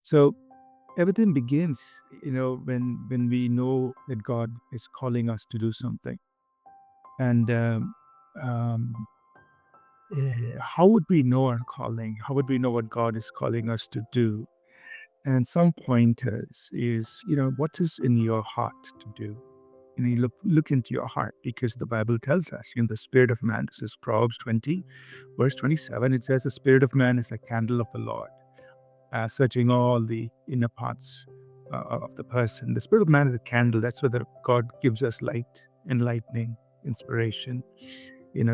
So everything begins, when we know that God is calling us to do something. And um, how would we know our calling? How would we know what God is calling us to do? And some pointers is, what is in your heart to do? You look into your heart, because the Bible tells us in the spirit of man. This is Proverbs 20, verse 27. It says, the spirit of man is the candle of the Lord, searching all the inner parts of the person. The spirit of man is a candle. That's where God gives us light, enlightening, inspiration.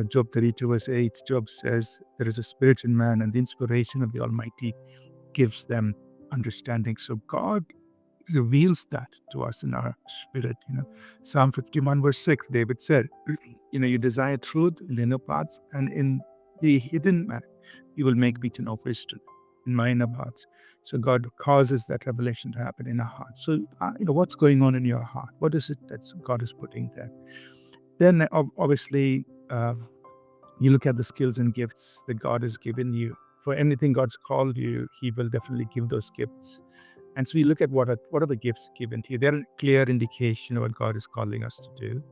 Job 32, verse 8, Job says, there is a spirit in man, and the inspiration of the Almighty gives them understanding. So God reveals that to us in our spirit. Psalm 51, verse 6, David said, you desire truth in the inner parts, and in the hidden man, you will make me to know wisdom in my inner parts. So God causes that revelation to happen in our hearts. So, what's going on in your heart? What is it that God is putting there? Then, obviously, you look at the skills and gifts that God has given you. For anything God's called you, He will definitely give those gifts. And so you look at what are the gifts given to you. They're a clear indication of what God is calling us to do.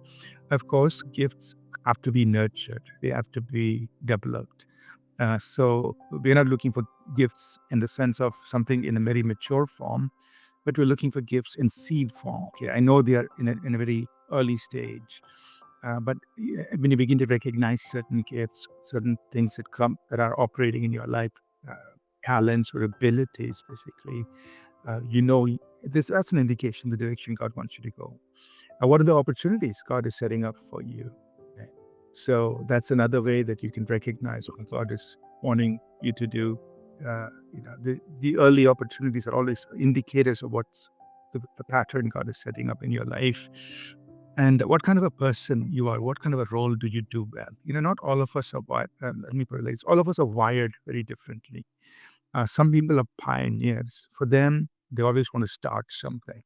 Of course, gifts have to be nurtured. They have to be developed. So we're not looking for gifts in the sense of something in a very mature form, but we're looking for gifts in seed form. Okay, I know they are in a very early stage, but when you begin to recognize certain gifts, certain things that are operating in your life, uh, talents or abilities, basically, you know, that's an indication the direction God wants you to go. What are the opportunities God is setting up for you? Okay. So that's another way that you can recognize what God is wanting you to do. The early opportunities are always indicators of what's the pattern God is setting up in your life, and what kind of a person you are. What kind of a role do you do well? Not all of us are wired. Let me put it like this: all of us are wired very differently. Some people are pioneers. For them, they always want to start something.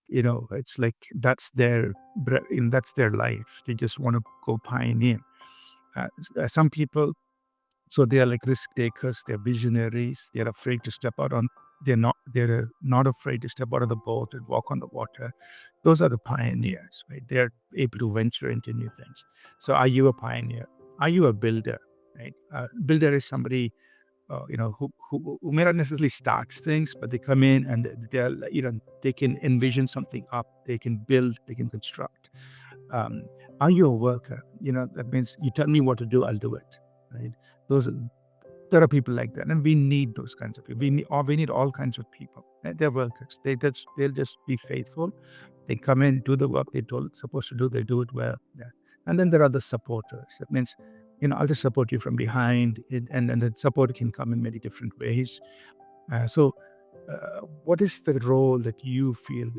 It's like that's their life. They just want to go pioneer. Some people, so they are like risk takers. They're visionaries. They're afraid to step out on. They're not afraid to step out of the boat and walk on the water. Those are the pioneers, right? They're able to venture into new things. So, are you a pioneer? Are you a builder? Right? Builder is somebody who may not necessarily start things, but they come in and they can envision something up, they can build, they can construct. Um, are you a worker? That means you tell me what to do, I'll do it. Right? Those are, there are people like that, and we need those kinds of people. We need all kinds of people. Right? They're workers. They'll just be faithful. They come in, do the work they're supposed to do. They do it well. Yeah. And then there are the supporters. That means, I'll just support you from behind, and the support can come in many different ways. So, what is the role that you feel?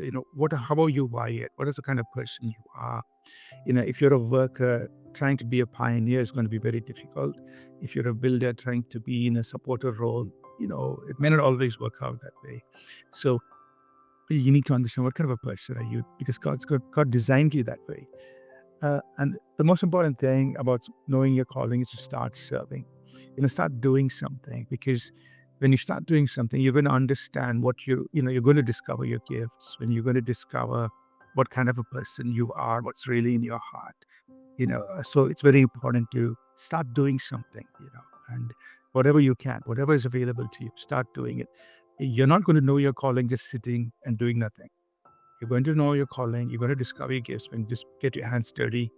How are you wired? What is the kind of person you are? If you're a worker, trying to be a pioneer is going to be very difficult. If you're a builder trying to be in a supporter role, it may not always work out that way. So you need to understand what kind of a person are you, because God designed you that way. And the most important thing about knowing your calling is to start serving. Start doing something, because when you start doing something, you're going to understand you're going to discover your gifts. When you're going to discover what kind of a person you are, what's really in your heart. So it's very important to start doing something. And whatever you can, whatever is available to you, start doing it. You're not going to know your calling just sitting and doing nothing. You're going to know your calling. You're going to discover your gifts when you just get your hands dirty,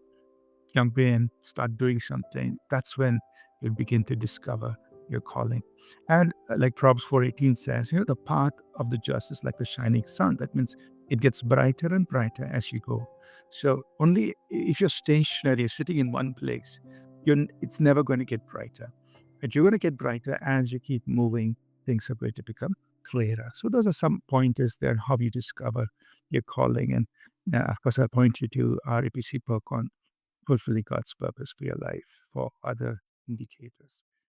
jump in, start doing something. That's when you'll begin to discover your calling. And like Proverbs 4:18 says, the path of the just is like the shining sun. That means it gets brighter and brighter as you go. So only if you're stationary, you're sitting in one place, it's never going to get brighter. But you're going to get brighter as you keep moving. Things are going to become clearer. So those are some pointers there, how you discover your calling. And of course, I'll point you to our APC book on fulfilling God's purpose for your life for other indicators.